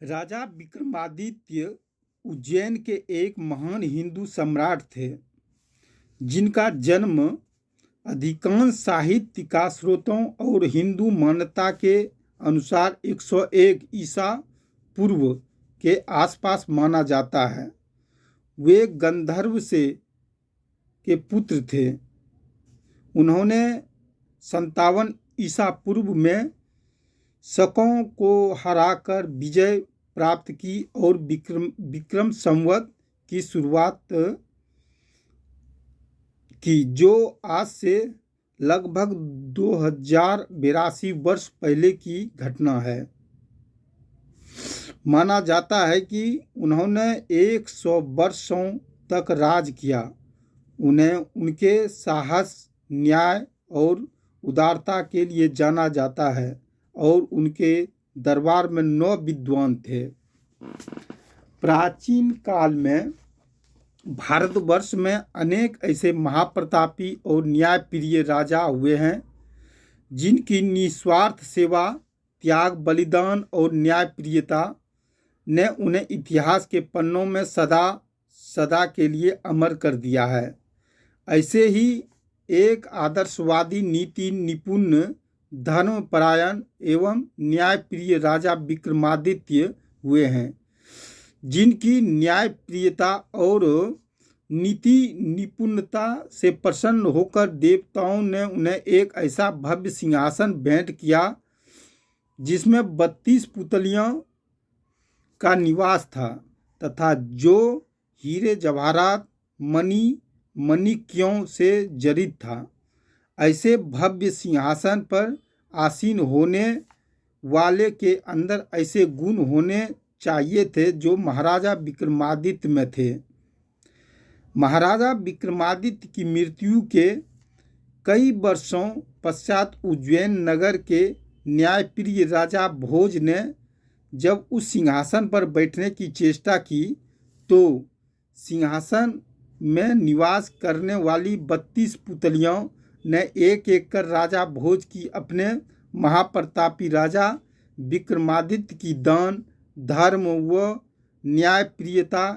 राजा विक्रमादित्य उज्जैन के एक महान हिंदू सम्राट थे जिनका जन्म अधिकांश साहित्य स्रोतों और हिंदू मान्यता के अनुसार 101 ईसा पूर्व के आसपास माना जाता है। वे गंधर्व से के पुत्र थे। उन्होंने 57 ईसा पूर्व में शकों को हराकर विजय प्राप्त की और विक्रम संवत की शुरुआत की, जो आज से लगभग 2082 वर्ष पहले की घटना है। माना जाता है कि उन्होंने 100 वर्षों तक राज किया। उन्हें उनके साहस, न्याय और उदारता के लिए जाना जाता है और उनके दरबार में 9 विद्वान थे। प्राचीन काल में भारतवर्ष में अनेक ऐसे महाप्रतापी और न्यायप्रिय राजा हुए हैं जिनकी निस्वार्थ सेवा, त्याग, बलिदान और न्यायप्रियता ने उन्हें इतिहास के पन्नों में सदा सदा के लिए अमर कर दिया है। ऐसे ही एक आदर्शवादी, नीति निपुण, धर्मपरायण एवं न्यायप्रिय राजा विक्रमादित्य हुए हैं, जिनकी न्यायप्रियता और नीति निपुणता से प्रसन्न होकर देवताओं ने उन्हें एक ऐसा भव्य सिंहासन भेंट किया जिसमें 32 पुतलियों का निवास था तथा जो हीरे जवाहरात, मणिक्यों से जड़ित था। ऐसे भव्य सिंहासन पर आसीन होने वाले के अंदर ऐसे गुण होने चाहिए थे जो महाराजा विक्रमादित्य में थे। महाराजा विक्रमादित्य की मृत्यु के कई वर्षों पश्चात उज्जैन नगर के न्यायप्रिय राजा भोज ने जब उस सिंहासन पर बैठने की चेष्टा की तो सिंहासन में निवास करने वाली 32 पुतलियों ने एक एक कर राजा भोज की अपने महाप्रतापी राजा विक्रमादित्य की दान, धर्म व न्यायप्रियता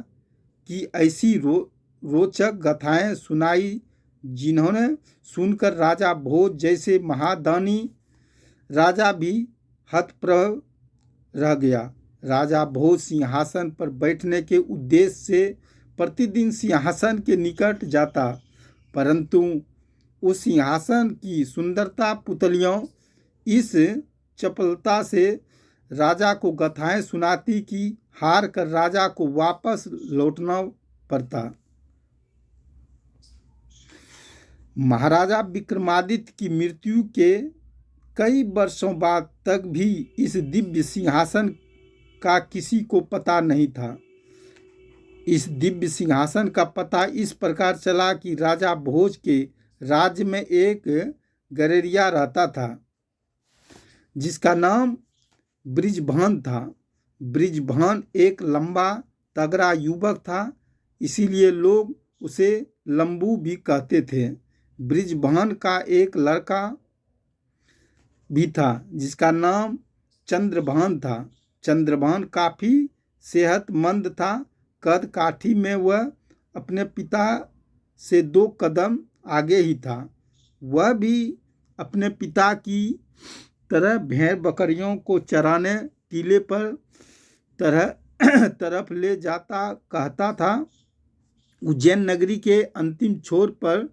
की ऐसी रोचक गाथाएं सुनाई जिन्होंने सुनकर राजा भोज जैसे महादानी राजा भी हतप्रभ रह गया। राजा भोज सिंहासन पर बैठने के उद्देश्य से प्रतिदिन सिंहासन के निकट जाता, परंतु उस सिंहासन की सुंदरता पुतलियों इस चपलता से राजा को गाथाएं सुनाती कि हार कर राजा को वापस लौटना पड़ता। महाराजा विक्रमादित्य की मृत्यु के कई वर्षों बाद तक भी इस दिव्य सिंहासन का किसी को पता नहीं था। इस दिव्य सिंहासन का पता इस प्रकार चला कि राजा भोज के राज्य में एक गरेरिया रहता था जिसका नाम बृजभान था। बृजभान एक लंबा तगड़ा युवक था, इसीलिए लोग उसे लंबू भी कहते थे। बृजभान का एक लड़का भी था जिसका नाम चंद्रभान था। चंद्रभान काफ़ी सेहतमंद था। कद काठी में वह अपने पिता से 2 कदम आगे ही था। वह भी अपने पिता की तरह भेड़ बकरियों को चराने टीले पर तरफ ले जाता कहता था। उज्जैन नगरी के अंतिम छोर पर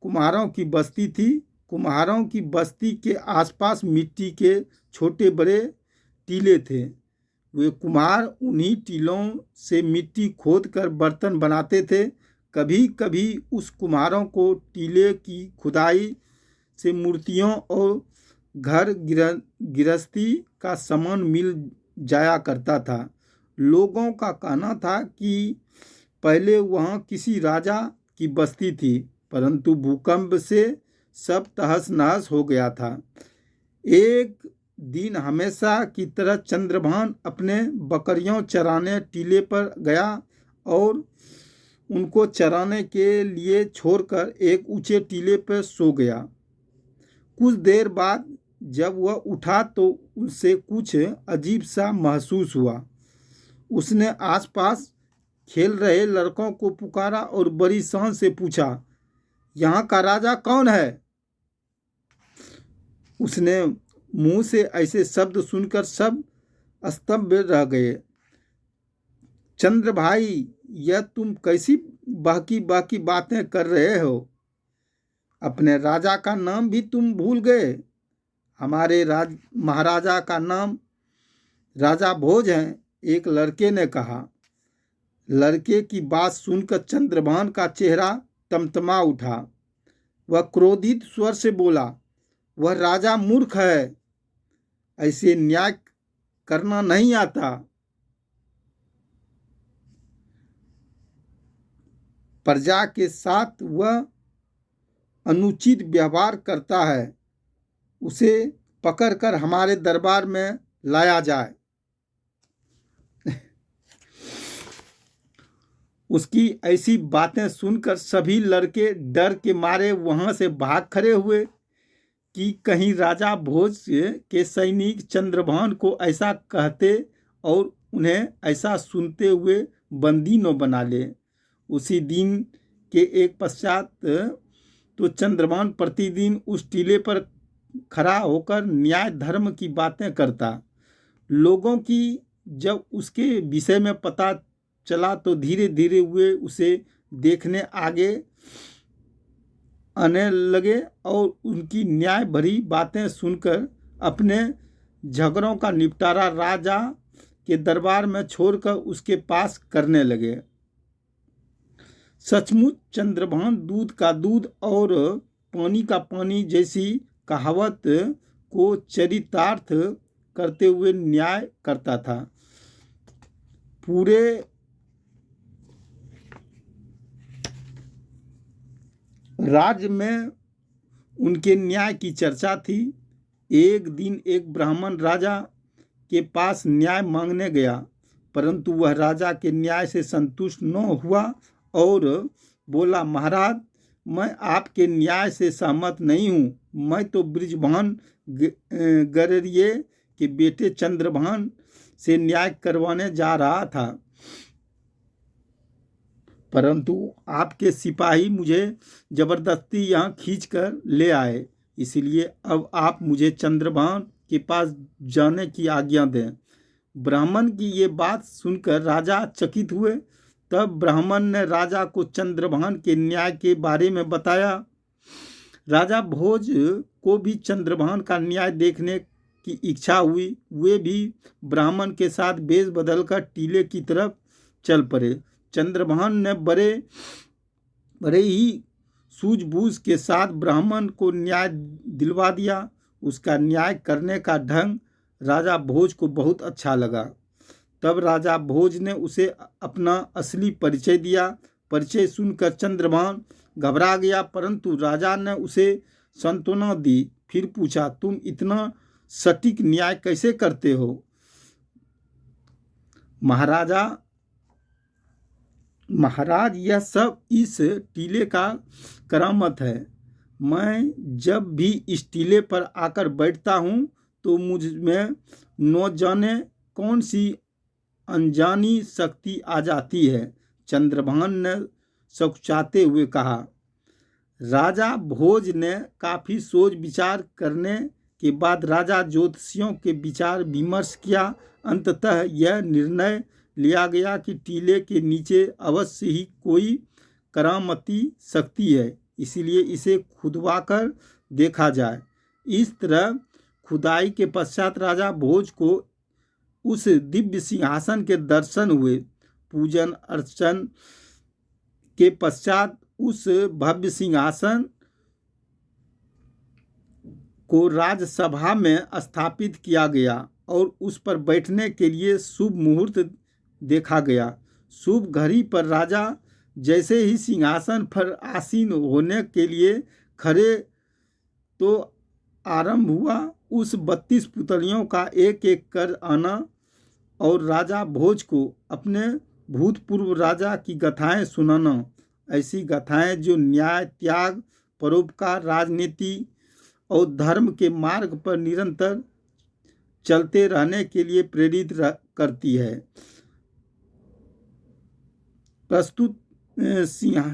कुम्हारों की बस्ती थी। कुम्हारों की बस्ती के आसपास मिट्टी के छोटे बड़े टीले थे। वे कुम्हार उन्हीं टीलों से मिट्टी खोदकर बर्तन बनाते थे। कभी कभी उस कुम्हारों को टीले की खुदाई से मूर्तियों और घर गृहस्थी का सामान मिल जाया करता था। लोगों का कहना था कि पहले वहाँ किसी राजा की बस्ती थी, परंतु भूकंप से सब तहस नहस हो गया था। एक दिन हमेशा की तरह चंद्रभान अपने बकरियों चराने टीले पर गया और उनको चराने के लिए छोड़कर एक ऊंचे टीले पर सो गया। कुछ देर बाद जब वह उठा तो उसे कुछ अजीब सा महसूस हुआ। उसने आसपास खेल रहे लड़कों को पुकारा और बड़ी शान से पूछा, यहाँ का राजा कौन है? उसने मुंह से ऐसे शब्द सुनकर सब स्तब्ध रह गए। चंद्र भाई, यह तुम कैसी बाकी बाकी बातें कर रहे हो? अपने राजा का नाम भी तुम भूल गए? हमारे महाराजा का नाम राजा भोज है, एक लड़के ने कहा। लड़के की बात सुनकर चंद्रभान का चेहरा तमतमा उठा। वह क्रोधित स्वर से बोला, वह राजा मूर्ख है, ऐसे न्याय करना नहीं आता। प्रजा के साथ वह अनुचित व्यवहार करता है, उसे पकड़कर हमारे दरबार में लाया जाए। उसकी ऐसी बातें सुनकर सभी लड़के डर के मारे वहां से भाग खड़े हुए कि कहीं राजा भोज के सैनिक चंद्रभान को ऐसा कहते और उन्हें ऐसा सुनते हुए बंदी न बना ले। उसी दिन के एक पश्चात तो चंद्रभान प्रतिदिन उस टीले पर खड़ा होकर न्याय धर्म की बातें करता। लोगों की जब उसके विषय में पता चला तो धीरे धीरे वे उसे देखने आगे आने लगे और उनकी न्याय भरी बातें सुनकर अपने झगड़ों का निपटारा राजा के दरबार में छोड़कर उसके पास करने लगे। सचमुच चंद्रभान दूध का दूध और पानी का पानी जैसी कहावत को चरितार्थ करते हुए न्याय करता था। पूरे राज्य में उनके न्याय की चर्चा थी। एक दिन एक ब्राह्मण राजा के पास न्याय मांगने गया, परंतु वह राजा के न्याय से संतुष्ट न हुआ और बोला, महाराज, मैं आपके न्याय से सहमत नहीं हूँ। मैं तो बृजभान गररिये के बेटे चंद्रभान से न्याय करवाने जा रहा था, परंतु आपके सिपाही मुझे जबरदस्ती यहाँ खींचकर ले आए, इसलिए अब आप मुझे चंद्रभान के पास जाने की आज्ञा दें। ब्राह्मण की ये बात सुनकर राजा चकित हुए। तब ब्राह्मण ने राजा को चंद्रभान के न्याय के बारे में बताया। राजा भोज को भी चंद्रभान का न्याय देखने की इच्छा हुई। वे भी ब्राह्मण के साथ वेश बदलकर टीले की तरफ चल पड़े। चंद्रभान ने बड़े ही सूझबूझ के साथ ब्राह्मण को न्याय दिलवा दिया। उसका न्याय करने का ढंग राजा भोज को बहुत अच्छा लगा। तब राजा भोज ने उसे अपना असली परिचय दिया। परिचय सुनकर चंद्रभान घबरा गया, परंतु राजा ने उसे सांत्वना दी। फिर पूछा, तुम इतना सटीक न्याय कैसे करते हो? महाराज, यह सब इस टीले का करामत है। मैं जब भी इस टीले पर आकर बैठता हूँ तो मुझ में न जाने कौन सी अनजानी शक्ति आ जाती है। चंद्रभान ने सकुचाते हुए कहा। राजा भोज ने काफ़ी सोच विचार करने के बाद राजा ज्योतिषियों के विचार विमर्श किया। अंततः यह निर्णय लिया गया कि टीले के नीचे अवश्य ही कोई करामती शक्ति है, इसलिए इसे खुदवाकर देखा जाए। इस तरह खुदाई के पश्चात राजा भोज को उस दिव्य सिंहासन के दर्शन हुए। पूजन अर्चन के पश्चात उस भव्य सिंहासन को राजसभा में स्थापित किया गया और उस पर बैठने के लिए शुभ मुहूर्त देखा गया। शुभ घड़ी पर राजा जैसे ही सिंहासन पर आसीन होने के लिए खड़े तो आरंभ हुआ उस 32 पुतलियों का एक एक कर आना और राजा भोज को अपने भूतपूर्व राजा की गाथाएं सुनाना। ऐसी गाथाएं जो न्याय, त्याग, परोपकार, राजनीति और धर्म के मार्ग पर निरंतर चलते रहने के लिए प्रेरित करती है। प्रस्तुत सिंहा